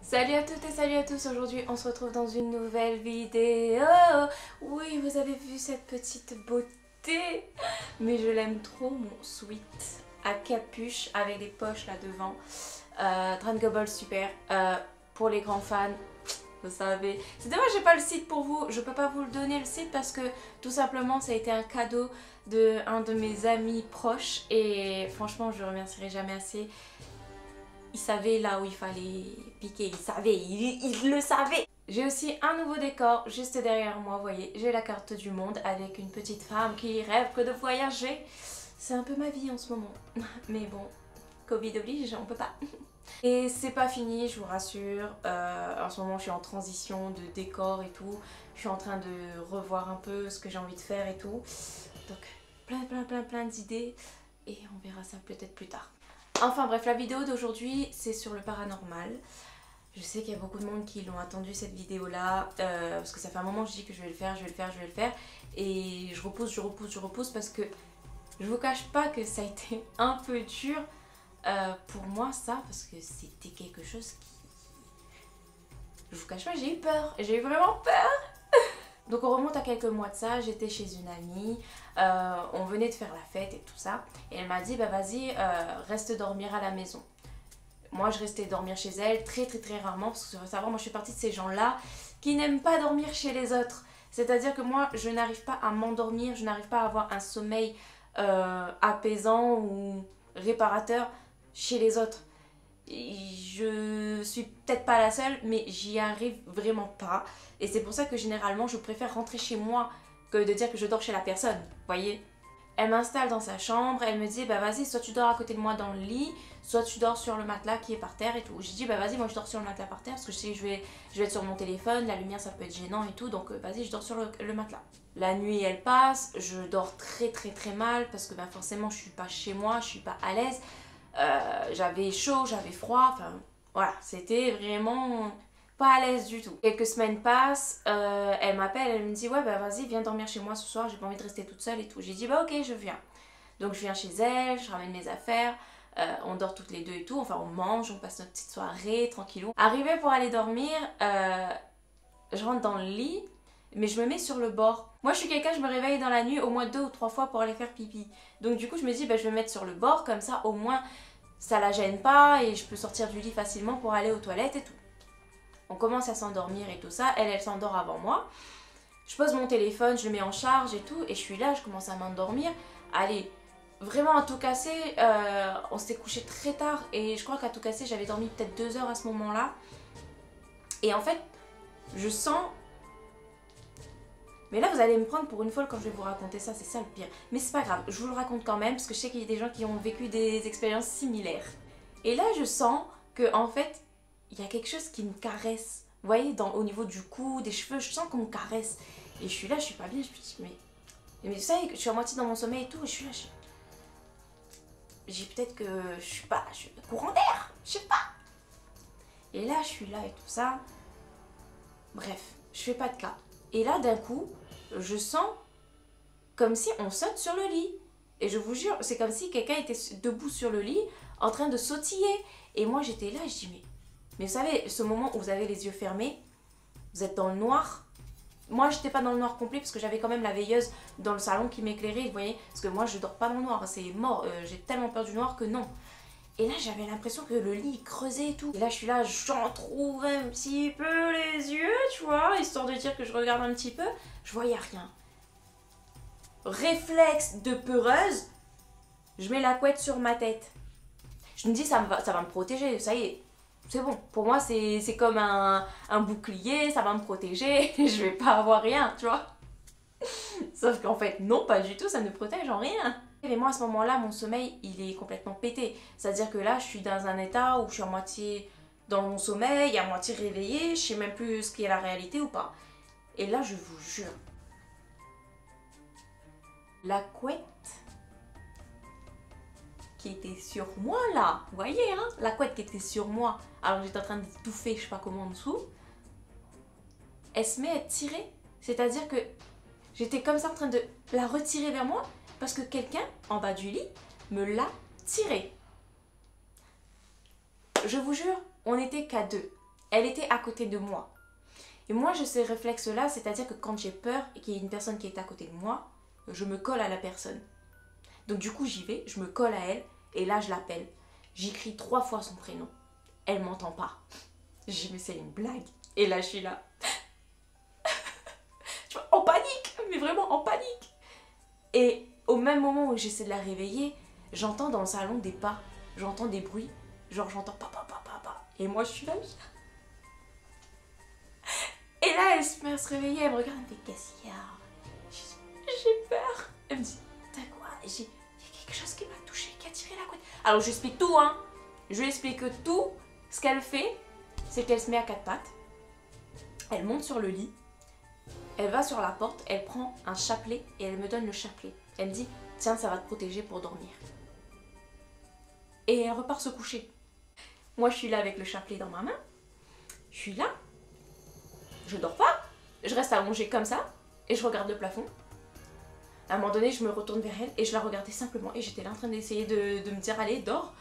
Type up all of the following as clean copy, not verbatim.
Salut à toutes et salut à tous, aujourd'hui on se retrouve dans une nouvelle vidéo. Oui, vous avez vu cette petite beauté, mais je l'aime trop, mon sweat à capuche avec des poches là devant. Drangoball super, pour les grands fans, vous savez. C'est dommage, j'ai pas le site pour vous, je peux pas vous le donner le site parce que tout simplement ça a été un cadeau de un de mes amis proches et franchement je le remercierai jamais assez. Il savait là où il fallait piquer, il savait, il le savait. J'ai aussi un nouveau décor juste derrière moi, vous voyez, j'ai la carte du monde avec une petite femme qui rêve que de voyager. C'est un peu ma vie en ce moment, mais bon, Covid oblige, on peut pas. Et c'est pas fini, je vous rassure, en ce moment je suis en transition de décor et tout, je suis en train de revoir un peu ce que j'ai envie de faire et tout. Donc plein d'idées et on verra ça peut-être plus tard. Enfin bref, la vidéo d'aujourd'hui c'est sur le paranormal. Je sais qu'il y a beaucoup de monde qui l'ont attendu cette vidéo là parce que ça fait un moment que je dis que je vais le faire et je repousse parce que je vous cache pas que ça a été un peu dur pour moi ça parce que c'était quelque chose qui... Je vous cache pas, j'ai eu peur, j'ai eu vraiment peur. Donc on remonte à quelques mois de ça, j'étais chez une amie, on venait de faire la fête et tout ça. Et elle m'a dit, bah vas-y, reste dormir à la maison. Moi je restais dormir chez elle très rarement, parce que faut savoir, moi je fais partie de ces gens-là qui n'aiment pas dormir chez les autres. C'est-à-dire que moi je n'arrive pas à m'endormir, je n'arrive pas à avoir un sommeil apaisant ou réparateur chez les autres. Je suis peut-être pas la seule, mais j'y arrive vraiment pas. Et c'est pour ça que généralement je préfère rentrer chez moi que de dire que je dors chez la personne, voyez. Elle m'installe dans sa chambre, elle me dit bah vas-y, soit tu dors à côté de moi dans le lit, soit tu dors sur le matelas qui est par terre et tout. J'ai dit bah vas-y, moi je dors sur le matelas par terre parce que je sais que je vais être sur mon téléphone, la lumière ça peut être gênant et tout, donc vas-y, je dors sur le matelas. La nuit elle passe, je dors très mal parce que bah, forcément je suis pas chez moi, je suis pas à l'aise. J'avais chaud, j'avais froid, enfin voilà, c'était vraiment pas à l'aise du tout. Quelques semaines passent, elle m'appelle, elle me dit ouais bah vas-y viens dormir chez moi ce soir, j'ai pas envie de rester toute seule et tout. J'ai dit bah ok je viens. Donc je viens chez elle, je ramène mes affaires, on dort toutes les deux et tout, enfin on mange, on passe notre petite soirée tranquillou. Arrivée pour aller dormir, je rentre dans le lit, mais je me mets sur le bord. Moi je suis quelqu'un, je me réveille dans la nuit au moins 2 ou 3 fois pour aller faire pipi. Donc du coup je me dis bah, je vais me mettre sur le bord, comme ça au moins ça la gêne pas et je peux sortir du lit facilement pour aller aux toilettes et tout. On commence à s'endormir et tout ça, elle s'endort avant moi. Je pose mon téléphone, je le mets en charge et tout, et je suis là, je commence à m'endormir. Allez, vraiment à tout casser, on s'était couché très tard et je crois qu'à tout casser j'avais dormi peut-être 2 heures à ce moment-là. Et en fait, je sens... Mais là vous allez me prendre pour une folle quand je vais vous raconter ça, c'est ça le pire. Mais c'est pas grave, je vous le raconte quand même parce que je sais qu'il y a des gens qui ont vécu des expériences similaires. Et là je sens que en fait, il y a quelque chose qui me caresse. Vous voyez, au niveau du cou, des cheveux, je sens qu'on me caresse. Et je suis là, je suis pas bien, je me dis mais vous savez que je suis à moitié dans mon sommeil et tout, et je suis là, j'ai peut-être que je suis pas courant d'air, je sais pas. Et là je suis là et tout ça. Bref, je fais pas de cas. Et là d'un coup, je sens comme si on saute sur le lit. Et je vous jure, c'est comme si quelqu'un était debout sur le lit en train de sautiller. Et moi j'étais là, je dis mais vous savez, ce moment où vous avez les yeux fermés, vous êtes dans le noir. Moi j'étais pas dans le noir complet parce que j'avais quand même la veilleuse dans le salon qui m'éclairait, vous voyez. Parce que moi je dors pas dans le noir, c'est mort, j'ai tellement peur du noir que non. Et là j'avais l'impression que le lit creusait et tout. Et là je suis là, j'en trouve un petit peu les yeux, tu vois, histoire de dire que je regarde un petit peu. Je voyais rien. Réflexe de peureuse, je mets la couette sur ma tête. Je me dis ça va me protéger, ça y est. C'est bon, pour moi c'est comme un bouclier, ça va me protéger, je vais pas avoir rien, tu vois. Sauf qu'en fait, non, pas du tout, ça ne protège en rien. Mais moi à ce moment-là, mon sommeil, il est complètement pété. C'est-à-dire que là, je suis dans un état où je suis à moitié dans mon sommeil, à moitié réveillée, je sais même plus ce qui est la réalité ou pas. Et là, je vous jure, la couette qui était sur moi là, vous voyez hein, la couette qui était sur moi alors que j'étais en train d'étouffer je sais pas comment en dessous, elle se met à tirer, c'est à dire que j'étais comme ça en train de la retirer vers moi parce que quelqu'un en bas du lit me l'a tirée. Je vous jure, on n'était qu'à deux. Elle était à côté de moi. Et moi, j'ai ces réflexes-là, c'est-à-dire que quand j'ai peur et qu'il y a une personne qui est à côté de moi, je me colle à la personne. Donc du coup, j'y vais, je me colle à elle, et là, je l'appelle. J'écris 3 fois son prénom. Elle m'entend pas. J'ai dit, mais c'est une blague. Et là, je suis là. Tu vois, en panique, mais vraiment en panique. Et au même moment où j'essaie de la réveiller, j'entends dans le salon des pas. J'entends des bruits. Genre, j'entends papa, papa, papa. Et moi, je suis là. Et là, elle se met à se réveiller. Elle me regarde. Elle me fait, qu'est-ce qu'il y a? J'ai peur. Elle me dit, t'as quoi? Et j'ai, il y a quelque chose qui m'a touchée, qui a tiré la couette. Alors, je lui explique tout, hein. Je lui explique tout. Ce qu'elle fait, c'est qu'elle se met à 4 pattes. Elle monte sur le lit. Elle va sur la porte. Elle prend un chapelet et elle me donne le chapelet. Elle me dit, tiens, ça va te protéger pour dormir. Et elle repart se coucher. Moi, je suis là avec le chapelet dans ma main. Je suis là. Je dors pas. Je reste allongée comme ça. Et je regarde le plafond. À un moment donné, je me retourne vers elle et je la regardais simplement. Et j'étais là en train d'essayer de me dire, allez, dors.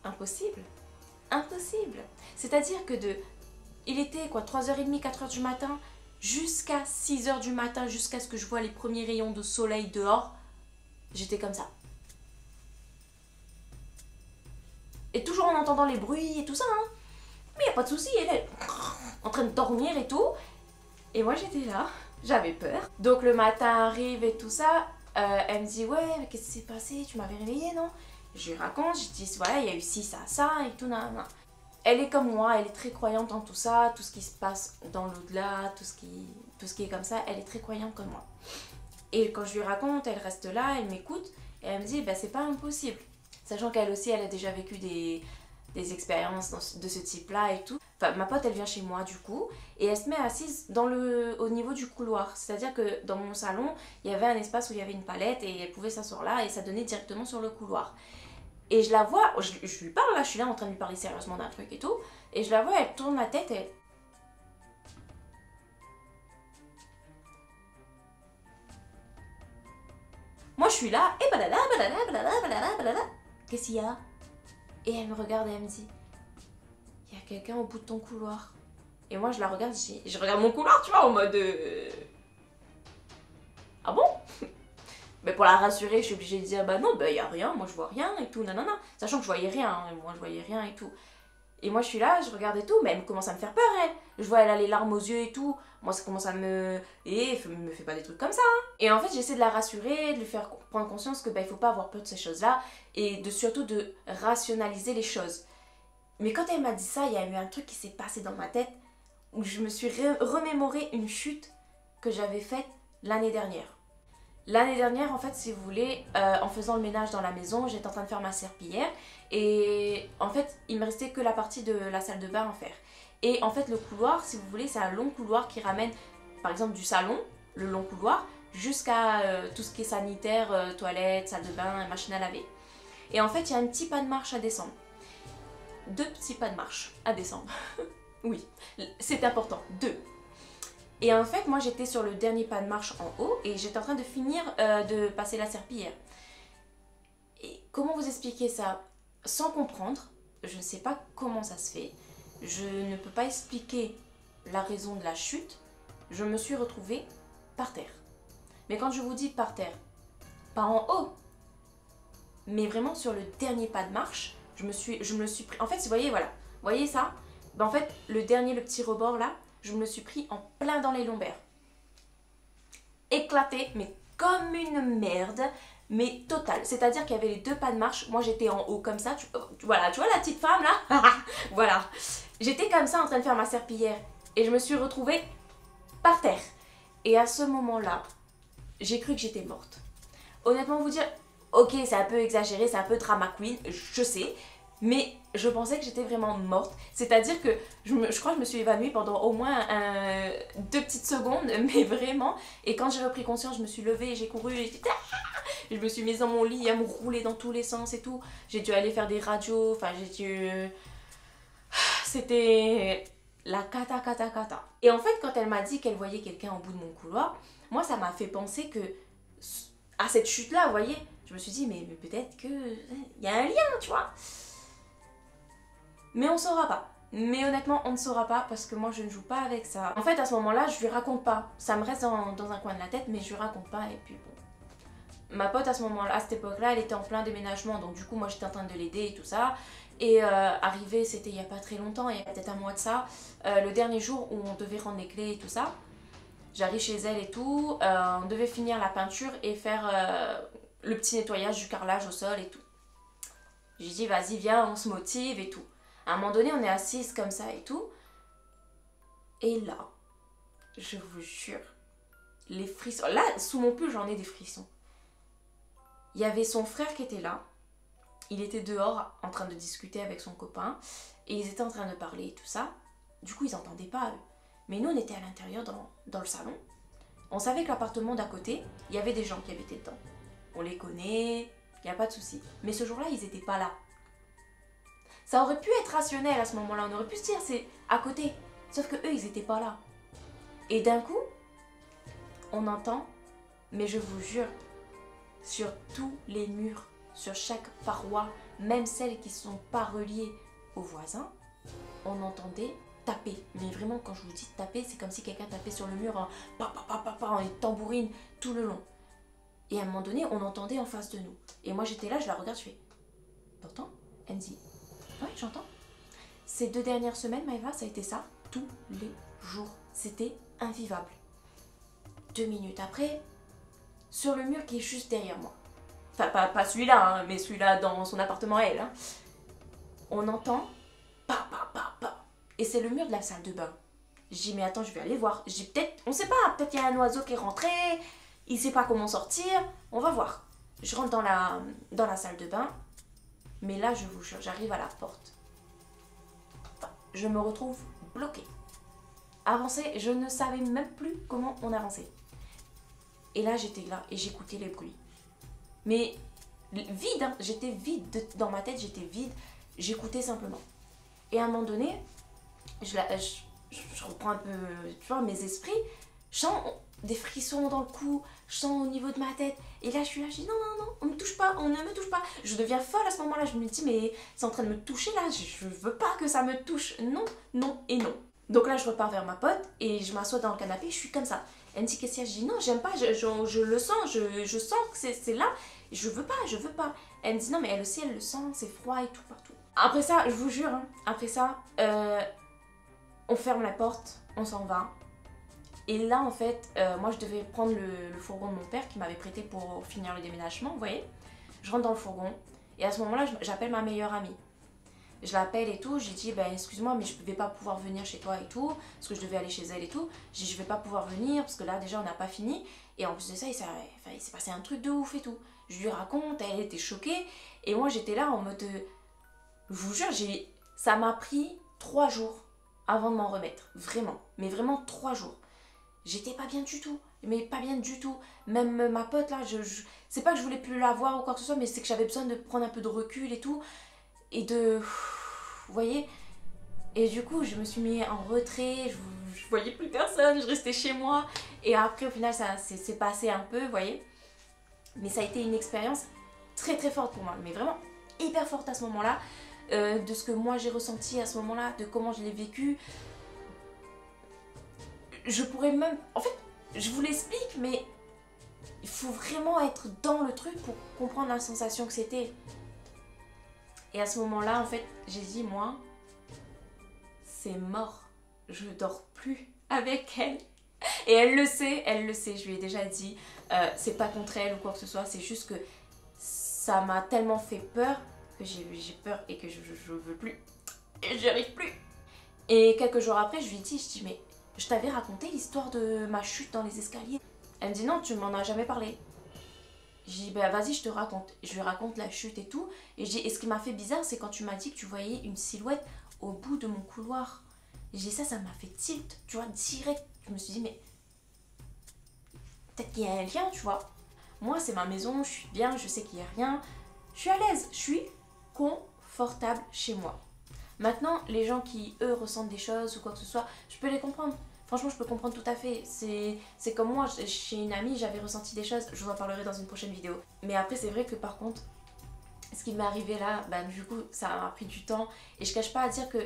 Impossible. Impossible. C'est-à-dire que il était quoi, 3h30, 4h du matin, jusqu'à 6h du matin, jusqu'à ce que je vois les premiers rayons de soleil dehors. J'étais comme ça. Et toujours en entendant les bruits et tout ça, hein. Mais y a pas de souci, elle est en train de dormir et tout. Et moi j'étais là, j'avais peur. Donc le matin arrive et tout ça, elle me dit, ouais, mais qu'est-ce qui s'est passé? Tu m'avais réveillée, non? Je lui raconte, je dis, voilà, il y a eu ci, ça et tout, nan, nan. Elle est comme moi, elle est très croyante en tout ça, tout ce qui se passe dans l'au-delà, tout ce qui est comme ça, elle est très croyante comme moi. Et quand je lui raconte, elle reste là, elle m'écoute, et elle me dit, bah c'est pas impossible. Sachant qu'elle aussi, elle a déjà vécu des expériences de ce type-là et tout. Enfin, ma pote, elle vient chez moi du coup, et elle se met assise au niveau du couloir. C'est-à-dire que dans mon salon, il y avait un espace où il y avait une palette, et elle pouvait s'asseoir là, et ça donnait directement sur le couloir. Et je la vois, je lui parle là, je suis là en train de lui parler sérieusement d'un truc et tout, et je la vois, elle tourne la tête et... Moi je suis là, et balala, balala, balala, balala, balala. Qu'est-ce qu'il y a? Et elle me regarde et elle me dit, il y a quelqu'un au bout de ton couloir. Et moi je la regarde, je regarde mon couloir, tu vois, en mode... Ah bon? Mais pour la rassurer, je suis obligée de dire, bah non, bah y a rien, moi je vois rien et tout, nanana. Sachant que je voyais rien, hein, moi je voyais rien et tout. Et moi je suis là, je regarde et tout, mais elle commence à me faire peur, elle. Je vois elle a les larmes aux yeux et tout. Moi ça commence à me... Et me fait pas des trucs comme ça, hein. Et en fait j'essaie de la rassurer, de lui faire prendre conscience que bah il faut pas avoir peur de ces choses-là. Et surtout de rationaliser les choses. Mais quand elle m'a dit ça, il y a eu un truc qui s'est passé dans ma tête, où je me suis remémoré une chute que j'avais faite l'année dernière. L'année dernière, en fait, si vous voulez, en faisant le ménage dans la maison, j'étais en train de faire ma serpillière. Et en fait, il me restait que la partie de la salle de bain à faire. Et en fait, le couloir, si vous voulez, c'est un long couloir qui ramène, par exemple, du salon, le long couloir, jusqu'à tout ce qui est sanitaire, toilette, salle de bain, machine à laver. Et en fait, il y a un petit pas de marche à descendre. 2 petits pas de marche à descendre. Oui, c'est important, 2. Et en fait, moi j'étais sur le dernier pas de marche en haut et j'étais en train de finir de passer la serpillière. Et comment vous expliquer ça sans comprendre? Je ne sais pas comment ça se fait. Je ne peux pas expliquer la raison de la chute. Je me suis retrouvée par terre. Mais quand je vous dis par terre, pas en haut, mais vraiment sur le dernier pas de marche, je me suis pris... En fait, vous voyez, voilà, vous voyez ça? Ben, en fait, le petit rebord là, je me suis pris en plein dans les lombaires. Éclaté, mais comme une merde, mais totale. C'est-à-dire qu'il y avait les 2 pas de marche, moi j'étais en haut comme ça, voilà, tu vois la petite femme là? Voilà. J'étais comme ça en train de faire ma serpillière et je me suis retrouvée par terre. Et à ce moment-là, j'ai cru que j'étais morte. Honnêtement, vous dire, ok, c'est un peu exagéré, c'est un peu drama queen, je sais, mais je pensais que j'étais vraiment morte. C'est-à-dire que je crois que je me suis évanouie pendant au moins 2 petites secondes, mais vraiment. Et quand j'ai repris conscience, je me suis levée et j'ai couru et je me suis mise dans mon lit à me rouler dans tous les sens et tout. J'ai dû aller faire des radios, enfin j'ai dû... C'était la cata. Et en fait, quand elle m'a dit qu'elle voyait quelqu'un au bout de mon couloir, moi ça m'a fait penser que à cette chute-là, vous voyez, je me suis dit, mais peut-être que il y a un lien, tu vois. Mais on saura pas. Mais honnêtement, on ne saura pas parce que moi je ne joue pas avec ça. En fait, à ce moment-là, je lui raconte pas. Ça me reste dans un coin de la tête, mais je lui raconte pas et puis bon. Ma pote à ce moment-là, à cette époque-là, elle était en plein déménagement, donc du coup, moi j'étais en train de l'aider et tout ça. Et arrivé, c'était il y a pas très longtemps, il y a peut-être un mois de ça, le dernier jour où on devait rendre les clés et tout ça. J'arrive chez elle et tout, on devait finir la peinture et faire le petit nettoyage du carrelage au sol et tout. J'ai dit vas-y viens, on se motive et tout. À un moment donné on est assises comme ça et tout. Et là, je vous jure, les frissons. Là, sous mon pull j'en ai des frissons. Il y avait son frère qui était là. Il était dehors en train de discuter avec son copain. Et ils étaient en train de parler et tout ça. Du coup ils n'entendaient pas eux. Mais nous on était à l'intérieur dans le salon. On savait que l'appartement d'à côté, il y avait des gens qui habitaient dedans. On les connaît, il n'y a pas de souci. Mais ce jour-là, ils n'étaient pas là. Ça aurait pu être rationnel à ce moment-là. On aurait pu se dire c'est à côté. Sauf que eux, ils n'étaient pas là. Et d'un coup, on entend, mais je vous jure, sur tous les murs, sur chaque paroi, même celles qui ne sont pas reliées aux voisins, on entendait taper. Mais vraiment, quand je vous dis taper, c'est comme si quelqu'un tapait sur le mur en tambourine tout le long. Et à un moment donné, on entendait en face de nous. Et moi, j'étais là, je la regarde, je fais « T'entends ?» Elle me dit « Ouais, j'entends. » Ces 2 dernières semaines, Maëva, ça a été ça tous les jours. C'était invivable. 2 minutes après, sur le mur qui est juste derrière moi. Enfin, pas celui-là, hein, mais celui-là dans son appartement, elle. Hein, on entend « Pa, pa, pa, pa ». Et c'est le mur de la salle de bain. Je dis « Mais attends, je vais aller voir. » Je dis « Peut-être, on sait pas, peut-être il y a un oiseau qui est rentré. » Il sait pas comment sortir, on va voir. Je rentre dans la salle de bain, mais là, je vous jure, j'arrive à la porte. Je me retrouve bloquée. Avancer, je ne savais même plus comment on avançait. Et là, j'étais là et j'écoutais les bruits. Mais vide, hein, j'étais vide. Dans ma tête, j'étais vide. J'écoutais simplement. Et à un moment donné, je reprends un peu, tu vois, mes esprits. Je sens des frissons dans le cou, je sens au niveau de ma tête. Et là, je suis là, je dis non, non, non, on me touche pas, on ne me touche pas. Je deviens folle à ce moment-là, je me dis, mais c'est en train de me toucher là, je veux pas que ça me touche. Non, non et non. Donc là, je repars vers ma pote et je m'assois dans le canapé, je suis comme ça. Elle me dit, qu'est-ce qu'il y a? Je dis non, j'aime pas, je le sens, je sens que c'est là. Je veux pas, je veux pas. Elle me dit non, mais elle aussi, elle le sent, c'est froid et tout partout. Après ça, je vous jure, hein, après ça, on ferme la porte, on s'en va. Et là, en fait, moi, je devais prendre le fourgon de mon père qui m'avait prêté pour finir le déménagement, vous voyez. Je rentre dans le fourgon et à ce moment-là, j'appelle ma meilleure amie. Je l'appelle et tout, j'ai dit, ben excuse-moi, mais je ne vais pas pouvoir venir chez toi et tout, parce que je devais aller chez elle et tout. J'ai dit, je vais pas pouvoir venir, parce que là, déjà, on n'a pas fini. Et en plus de ça, il s'est passé un truc de ouf et tout. Je lui raconte, elle était choquée. Et moi, j'étais là en mode, je vous jure, ça m'a pris 3 jours avant de m'en remettre. Vraiment, mais vraiment 3 jours. J'étais pas bien du tout, mais pas bien du tout. Même ma pote là, c'est pas que je voulais plus la voir ou quoi que ce soit, mais c'est que j'avais besoin de prendre un peu de recul et tout. Et de... Vous voyez? Et du coup, je me suis mis en retrait, je voyais plus personne, je restais chez moi. Et après, au final, ça s'est passé un peu, vous voyez? Mais ça a été une expérience très très forte pour moi, mais vraiment hyper forte à ce moment-là. De ce que moi j'ai ressenti à ce moment-là, de comment je l'ai vécu. Je pourrais même... En fait, je vous l'explique, mais il faut vraiment être dans le truc pour comprendre la sensation que c'était. Et à ce moment-là, en fait, j'ai dit, moi, c'est mort. Je dors plus avec elle. Et elle le sait, je lui ai déjà dit. C'est pas contre elle ou quoi que ce soit, c'est juste que ça m'a tellement fait peur que j'ai peur et que je veux plus. Et j'y arrive plus. Et quelques jours après, je lui ai dit, mais je t'avais raconté l'histoire de ma chute dans les escaliers. Elle me dit, non, tu m'en as jamais parlé. J'ai dit, bah vas-y, je te raconte. Je lui raconte la chute et tout. Et j'ai dit, et ce qui m'a fait bizarre, c'est quand tu m'as dit que tu voyais une silhouette au bout de mon couloir. Et j'ai dit, ça m'a fait tilt, tu vois, direct. Je me suis dit, mais peut-être qu'il y a un lien, tu vois. Moi, c'est ma maison, je suis bien, je sais qu'il n'y a rien. Je suis à l'aise, je suis confortable chez moi. Maintenant, les gens qui, eux, ressentent des choses ou quoi que ce soit, je peux les comprendre. Franchement, je peux comprendre tout à fait. C'est comme moi, chez une amie, j'avais ressenti des choses. Je vous en parlerai dans une prochaine vidéo. Mais après, c'est vrai que par contre, ce qui m'est arrivé là, du coup, ça m'a pris du temps. Et je cache pas à dire que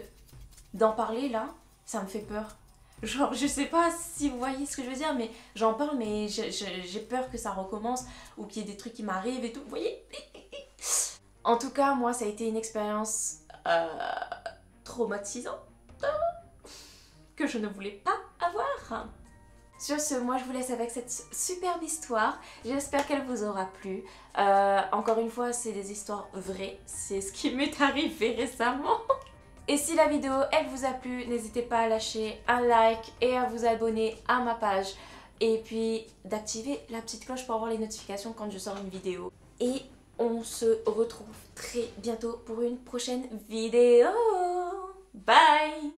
d'en parler là, ça me fait peur. Genre, je sais pas si vous voyez ce que je veux dire, mais j'en parle, mais j'ai peur que ça recommence ou qu'il y ait des trucs qui m'arrivent et tout. Vous voyez? En tout cas, moi, ça a été une expérience traumatisante que je ne voulais pas avoir. Sur ce, moi je vous laisse avec cette superbe histoire. J'espère qu'elle vous aura plu. Encore une fois, c'est des histoires vraies. C'est ce qui m'est arrivé récemment. Et si la vidéo elle vous a plu, n'hésitez pas à lâcher un like et à vous abonner à ma page. Et puis d'activer la petite cloche pour avoir les notifications quand je sors une vidéo. Et on se retrouve très bientôt pour une prochaine vidéo. Bye!